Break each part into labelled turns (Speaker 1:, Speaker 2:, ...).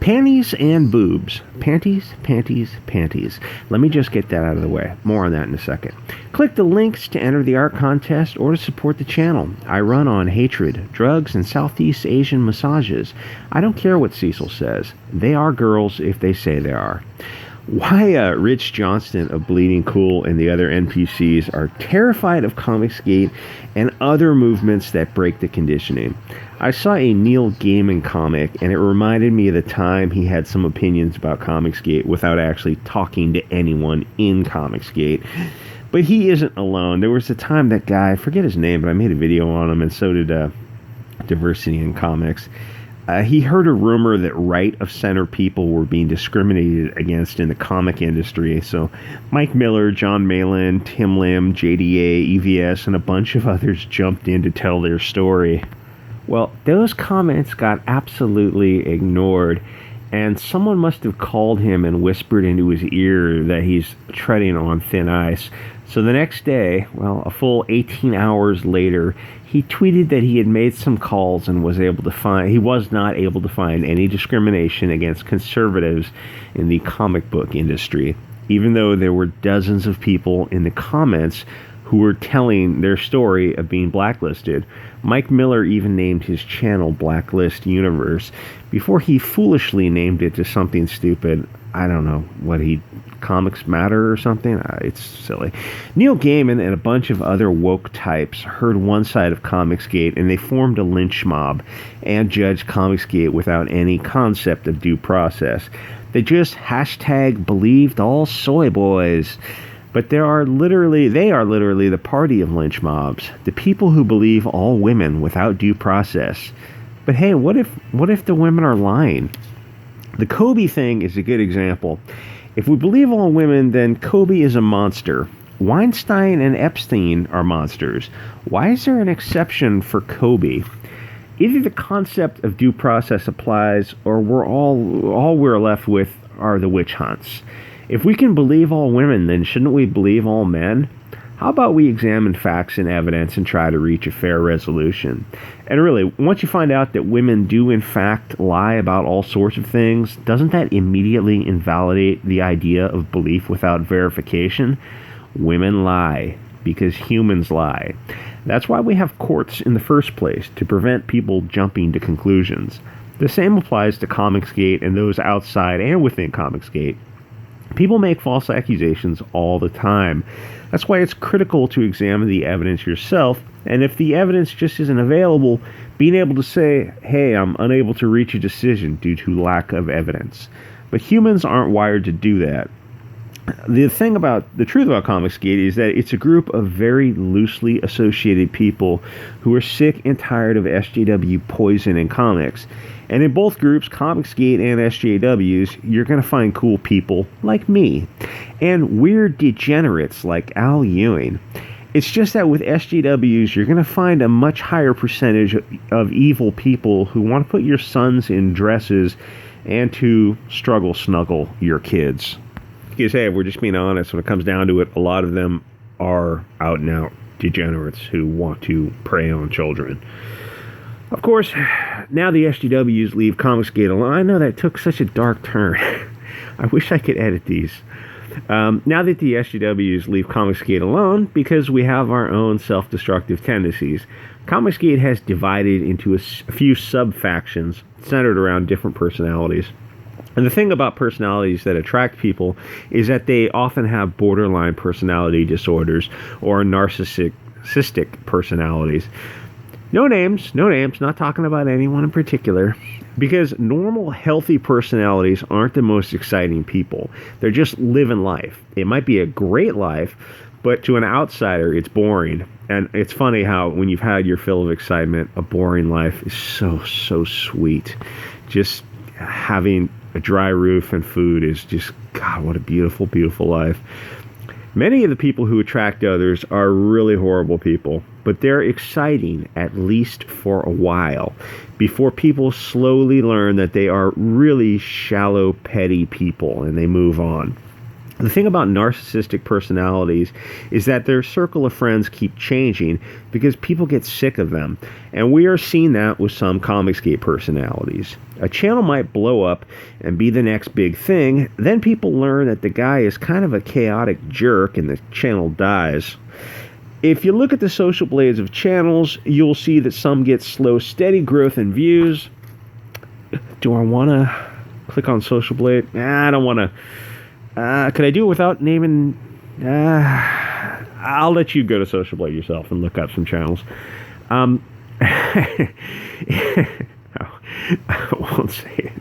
Speaker 1: Panties and boobs. Panties, panties, panties. Let me just get that out of the way. More on that in a second. Click the links to enter the art contest or to support the channel. I run on hatred, drugs, and Southeast Asian massages. I don't care what Cecil says. They are girls if they say they are. Why Rich Johnston of Bleeding Cool and the other NPCs are terrified of Comicsgate and other movements that break the conditioning. I saw a Neil Gaiman comic, and it reminded me of the time he had some opinions about Comicsgate without actually talking to anyone in Comicsgate. But he isn't alone. There was a time that guy, I forget his name, but I made a video on him, and so did Diversity in Comics. He heard a rumor that right-of-center people were being discriminated against in the comic industry. So Mike Miller, John Malin, Tim Lim, JDA, EVS, and a bunch of others jumped in to tell their story. Well, those comments got absolutely ignored, and someone must have called him and whispered into his ear that he's treading on thin ice. So the next day, well, a full 18 hours later, he tweeted that he had made some calls and was not able to find any discrimination against conservatives in the comic book industry, even though there were dozens of people in the comments who were telling their story of being blacklisted. Mike Miller even named his channel Blacklist Universe before he foolishly named it to something stupid. I don't know what Comics Matter or something. It's silly. Neil Gaiman and a bunch of other woke types heard one side of Comicsgate, and they formed a lynch mob and judged Comicsgate without any concept of due process. They just #believed all soy boys. But they are literally the party of lynch mobs, the people who believe all women without due process. But hey, what if the women are lying? The Kobe thing is a good example. If we believe all women, then Kobe is a monster. Weinstein and Epstein are monsters. Why is there an exception for Kobe? Either the concept of due process applies, or all we're left with are the witch hunts. If we can believe all women, then shouldn't we believe all men? How about we examine facts and evidence and try to reach a fair resolution? And really, once you find out that women do in fact lie about all sorts of things, doesn't that immediately invalidate the idea of belief without verification? Women lie because humans lie. That's why we have courts in the first place, to prevent people jumping to conclusions. The same applies to Comicsgate and those outside and within Comicsgate. People make false accusations all the time. That's why it's critical to examine the evidence yourself, and if the evidence just isn't available, being able to say, hey, I'm unable to reach a decision due to lack of evidence. But humans aren't wired to do that. The truth about Comicsgate is that it's a group of very loosely associated people who are sick and tired of SJW poison in comics. And in both groups, Comicsgate and SJWs, you're going to find cool people like me, and weird degenerates like Al Ewing. It's just that with SJWs, you're going to find a much higher percentage of evil people who want to put your sons in dresses and to struggle snuggle your kids. Because, hey, if we're just being honest, when it comes down to it, a lot of them are out and out degenerates who want to prey on children. Of course, now the SJWs leave Comicsgate alone. I know that took such a dark turn. I wish I could edit these. Now that the SJWs leave Comicsgate alone, because we have our own self-destructive tendencies, Comicsgate has divided into a few sub-factions centered around different personalities. And the thing about personalities that attract people is that they often have borderline personality disorders or narcissistic personalities. No names, not talking about anyone in particular, because normal, healthy personalities aren't the most exciting people. They're just living life. It might be a great life, but to an outsider, it's boring. And it's funny how when you've had your fill of excitement, a boring life is so, so sweet. Just having a dry roof and food is just, God, what a beautiful, beautiful life. Many of the people who attract others are really horrible people, but they're exciting, at least for a while, before people slowly learn that they are really shallow, petty people, and they move on. The thing about narcissistic personalities is that their circle of friends keep changing because people get sick of them. And we are seeing that with some Comicsgate personalities. A channel might blow up and be the next big thing. Then people learn that the guy is kind of a chaotic jerk and the channel dies. If you look at the social blades of channels, you'll see that some get slow, steady growth in views. Do I want to click on social blade? I don't want to. Could I do it without naming? I'll let you go to Social Blade yourself and look up some channels. No, I won't say it.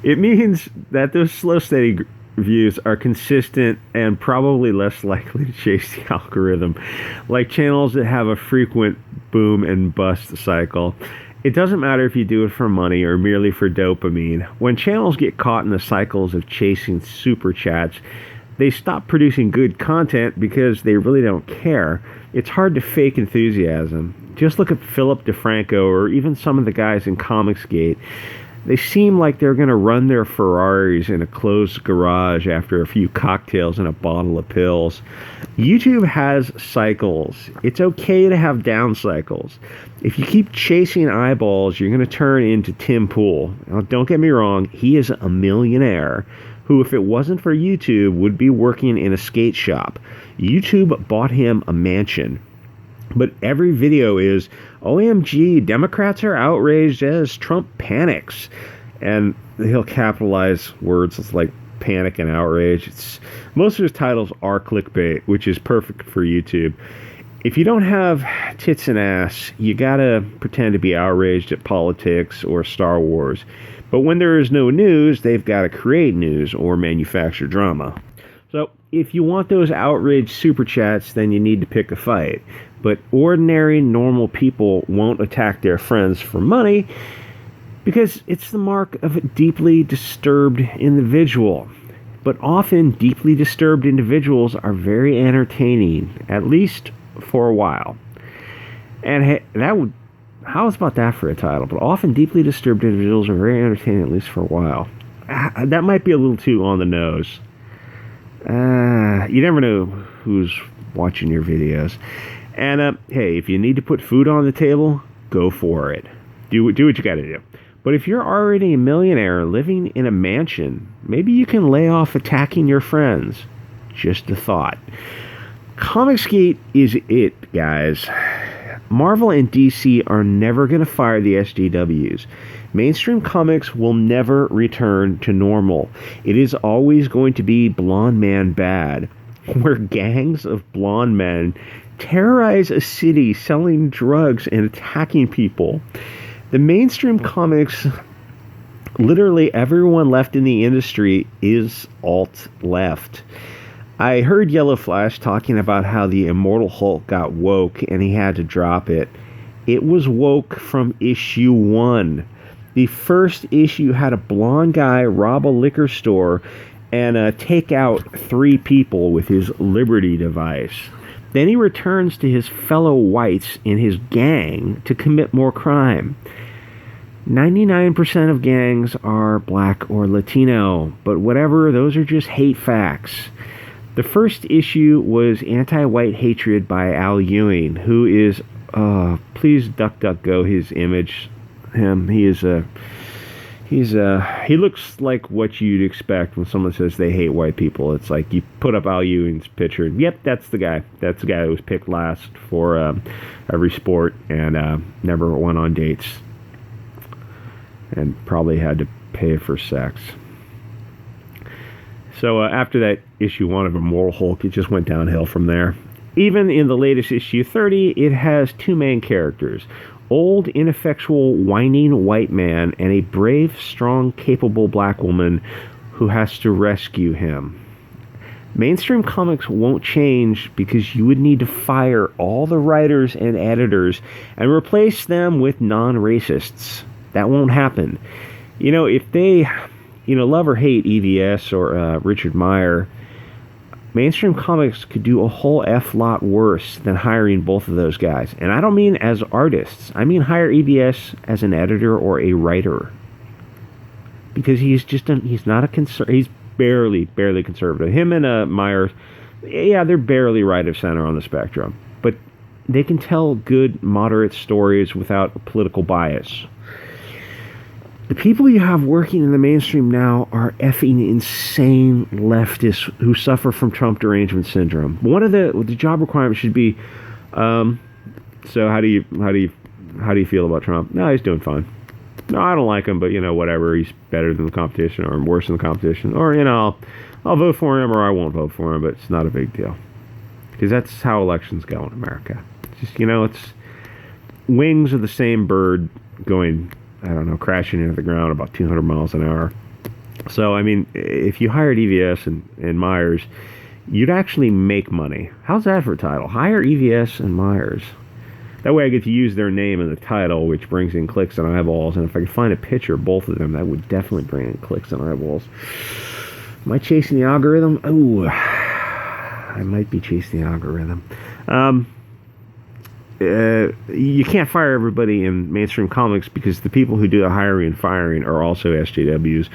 Speaker 1: It means that those slow, steady views are consistent and probably less likely to chase the algorithm, like channels that have a frequent boom and bust cycle. It doesn't matter if you do it for money or merely for dopamine. When channels get caught in the cycles of chasing super chats, they stop producing good content because they really don't care. It's hard to fake enthusiasm. Just look at Philip DeFranco or even some of the guys in Comicsgate. They seem like they're going to run their Ferraris in a closed garage after a few cocktails and a bottle of pills. YouTube has cycles. It's okay to have down cycles. If you keep chasing eyeballs, you're going to turn into Tim Pool. Now, don't get me wrong, he is a millionaire who, if it wasn't for YouTube, would be working in a skate shop. YouTube bought him a mansion. But every video is, OMG, Democrats are outraged as Trump panics. And he'll capitalize words like panic and outrage. Most of his titles are clickbait, which is perfect for YouTube. If you don't have tits and ass, you gotta pretend to be outraged at politics or Star Wars. But when there is no news, they've got to create news or manufacture drama. So if you want those outraged super chats, then you need to pick a fight. But ordinary, normal people won't attack their friends for money because it's the mark of a deeply disturbed individual. But often, deeply disturbed individuals are very entertaining, at least for a while. And how's about that for a title? But often, deeply disturbed individuals are very entertaining, at least for a while. That might be a little too on the nose. You never know who's watching your videos. And hey, if you need to put food on the table, go for it. Do what you got to do. But if you're already a millionaire living in a mansion, maybe you can lay off attacking your friends. Just a thought. Comicsgate is it, guys. Marvel and DC are never going to fire the SJWs. Mainstream comics will never return to normal. It is always going to be blonde man bad, where gangs of blonde men terrorize a city selling drugs and attacking people. The mainstream comics, literally everyone left in the industry is alt-left. I heard Yellow Flash talking about how the Immortal Hulk got woke and he had to drop it. It was woke from issue 1. The first issue had a blonde guy rob a liquor store and take out 3 people with his Liberty device. Then he returns to his fellow whites in his gang to commit more crime. 99% of gangs are black or Latino, but whatever, those are just hate facts. The first issue was anti-white hatred by Al Ewing, who is, please DuckDuckGo his image. He looks like what you'd expect when someone says they hate white people. It's like you put up Al Ewing's picture. Yep, that's the guy. That's the guy who was picked last for every sport and never went on dates. And probably had to pay for sex. So after that issue 1 of Immortal Hulk, it just went downhill from there. Even in the latest issue 30, it has 2 main characters. Old, ineffectual, whining white man and a brave, strong, capable black woman who has to rescue him. Mainstream comics won't change because you would need to fire all the writers and editors and replace them with non-racists. That won't happen. You know, if they, love or hate EVS or Richard Meyer, mainstream comics could do a whole F-lot worse than hiring both of those guys. And I don't mean as artists. I mean hire EVS as an editor or a writer. Because he's not a concern. He's barely conservative. Him and Myers, yeah, they're barely right of center on the spectrum, but they can tell good, moderate stories without political bias. The people you have working in the mainstream now are effing insane leftists who suffer from Trump derangement syndrome. One of the job requirements should be, so how do you feel about Trump? No, he's doing fine. No, I don't like him, but whatever. He's better than the competition, or worse than the competition, or I'll vote for him, or I won't vote for him. But it's not a big deal, because that's how elections go in America. It's just it's wings of the same bird going, I don't know, crashing into the ground about 200 miles an hour. So, I mean, if you hired EVS and Myers, you'd actually make money. How's that for a title? Hire EVS and Myers. That way I get to use their name in the title, which brings in clicks and eyeballs. And if I could find a picture of both of them, that would definitely bring in clicks and eyeballs. Am I chasing the algorithm? Ooh, I might be chasing the algorithm. You can't fire everybody in mainstream comics, because the people who do the hiring and firing are also SJWs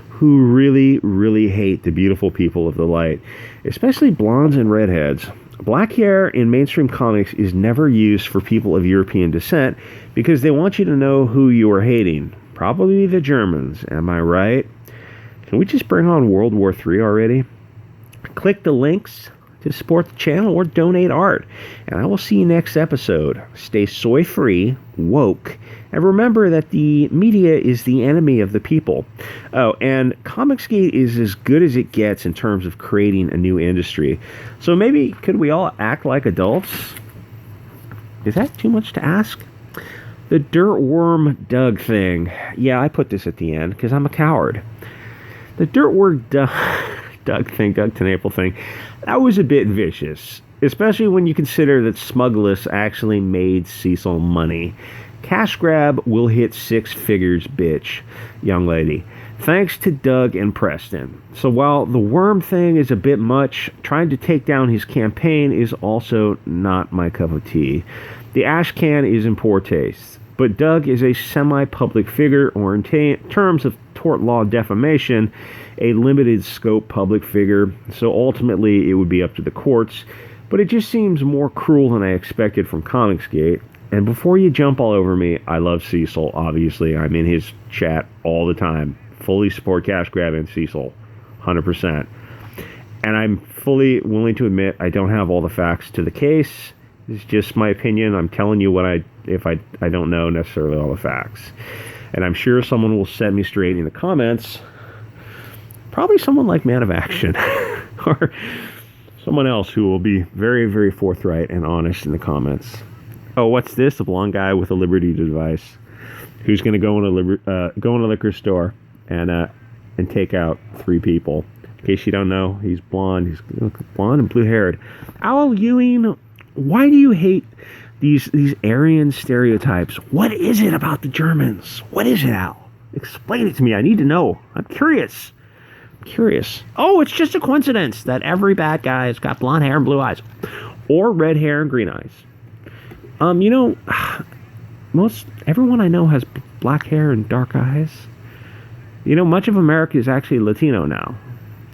Speaker 1: who really, really hate the beautiful people of the light, especially blondes and redheads. Black hair in mainstream comics is never used for people of European descent, because they want you to know who you are hating. Probably the Germans, am I right? Can we just bring on World War III already? Click the links to support the channel or donate art. And I will see you next episode. Stay soy-free, woke, and remember that the media is the enemy of the people. Oh, and Comicsgate is as good as it gets in terms of creating a new industry. So maybe could we all act like adults? Is that too much to ask? The Dirtworm Doug thing. Yeah, I put this at the end because I'm a coward. The Dirtworm Doug Tennapel thing, that was a bit vicious, especially when you consider that Smuggler's actually made Cecil money. Cash grab will hit 6 figures, bitch, young lady. Thanks to Doug and Preston. So while the worm thing is a bit much, trying to take down his campaign is also not my cup of tea. The ash can is in poor taste, but Doug is a semi-public figure, or in terms of tort law defamation, a limited scope public figure, so ultimately it would be up to the courts, but it just seems more cruel than I expected from Comicsgate. And before you jump all over me, I love Cecil, obviously. I'm in his chat all the time. Fully support cash grab and Cecil, 100%. And I'm fully willing to admit I don't have all the facts to the case. It's just my opinion. I'm telling you what if I don't know necessarily all the facts. And I'm sure someone will set me straight in the comments. Probably someone like Man of Action. Or someone else who will be very, very forthright and honest in the comments. Oh, what's this? A blonde guy with a Liberty device who's going to go in a liquor store and take out 3 people. In case you don't know, he's blonde. He's blonde and blue-haired. Al Ewing, why do you hate these Aryan stereotypes? What is it about the Germans? What is it, Al? Explain it to me. I need to know. I'm curious. Oh, it's just a coincidence that every bad guy has got blonde hair and blue eyes, or red hair and green eyes. Everyone I know has black hair and dark eyes. Much of America is actually Latino now.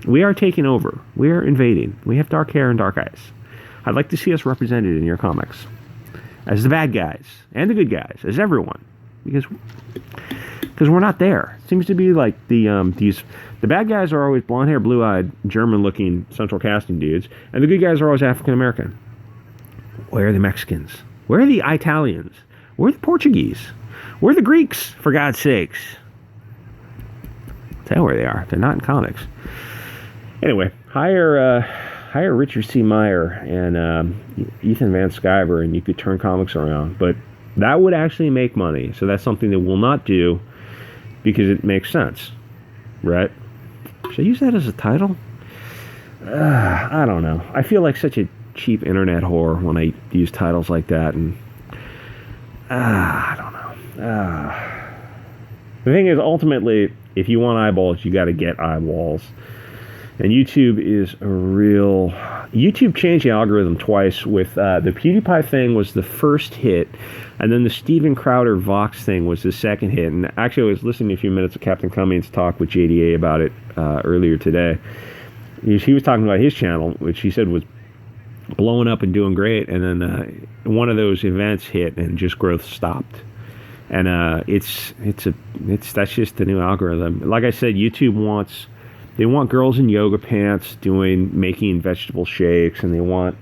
Speaker 1: We are taking over. We are invading. We have dark hair and dark eyes. I'd like to see us represented in your comics as the bad guys and the good guys, as everyone, because we're not there. It seems to be like the bad guys are always blonde hair, blue eyed, German looking central casting dudes, and the good guys are always African American. Where are the Mexicans? Where are the Italians? Where are the Portuguese? Where are the Greeks, for God's sakes? Tell where they are. They're not in comics. Anyway, hire Richard C. Meyer and Ethan Van Sciver, and you could turn comics around. But that would actually make money. So that's something that we'll not do because it makes sense, right? Should I use that as a title? I don't know. I feel like such a cheap internet whore when I use titles like that, and I don't know. The thing is, ultimately, if you want eyeballs, you got to get eyeballs. And YouTube is a real... YouTube changed the algorithm twice with... the PewDiePie thing was the first hit, and then the Steven Crowder Vox thing was the second hit. And actually, I was listening to a few minutes of Captain Cummings talk with JDA about it earlier today. He was talking about his channel, which he said was blowing up and doing great, and then one of those events hit and just growth stopped. And that's just the new algorithm. Like I said, YouTube they want girls in yoga pants making vegetable shakes, and they want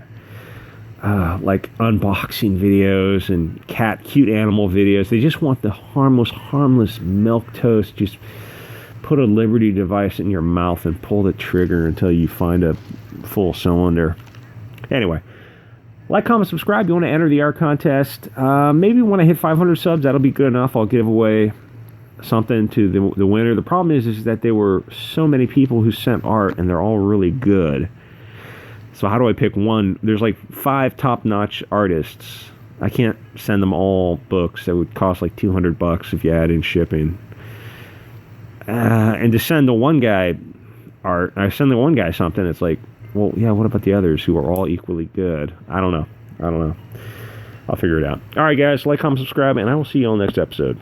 Speaker 1: like unboxing videos and cute animal videos. They just want the most harmless milquetoast. Just put a Liberty device in your mouth and pull the trigger until you find a full cylinder. Anyway, like, comment, subscribe. You want to enter the art contest. Maybe when I hit 500 subs, that'll be good enough. I'll give away something to the winner. The problem is that there were so many people who sent art, and they're all really good. So how do I pick one? There's like 5 top-notch artists. I can't send them all books. That would cost like $200 if you add in shipping. And to send the one guy art, I send the one guy something, it's like, well, yeah, what about the others who are all equally good? I don't know. I'll figure it out. All right, guys, like, comment, subscribe, and I will see you on the next episode.